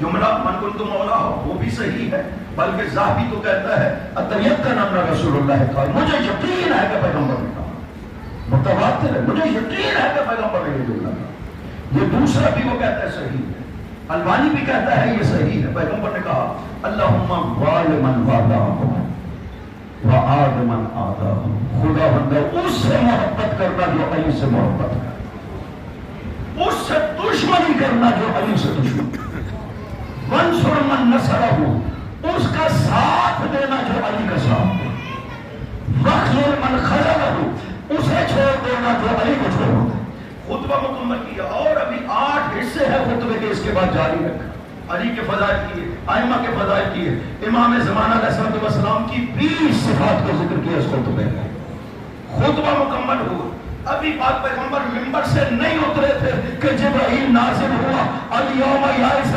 جملہ من کنت مولا ہو وہ بھی صحیح ہے، بلکہ ذہبی تو کہتا ہے اتیقن ان رسول اللہ قال، مجھے یقین ہے کہ پیغمبر نے کہا، متواتر ہے، مجھے یقین ہے کہ پیغمبر نے یہ جملہ کہا۔ یہ دوسرا بھی وہ کہتا ہے صحیح ہے، البانی بھی کہتا ہے یہ صحیح ہے، پیغمبر نے کہا اللہم وال من والاہم وعاد من آداہم، خدا بندہ اس سے محبت کرنا جو علی سے محبت کرنا، اس سے دشمنی کرنا جو علی سے دشمنی، منصر من نصرہ، اس کا ساتھ دینا جو علی کا ساتھ دے، وخذل من خذلہ، اسے چھوڑ دینا جو علی کو چھوڑ دے۔ خطبہ مکمل کیا اور ابھی 8 حصے ہیں خطبے کے، اس کے بعد جاری رکھا۔ علی کے فضائل کیے، ائمہ کے فضائل کیے، امام زمانہ علیہ السلام کی 20 صفات کا ذکر کیا اس خطبے میں۔ خطبہ مکمل ہوا، ابھی پاک پیغمبر منبر سے نہیں اترے تھے کہ جبرائیل نازل ہوا، الیوم یائس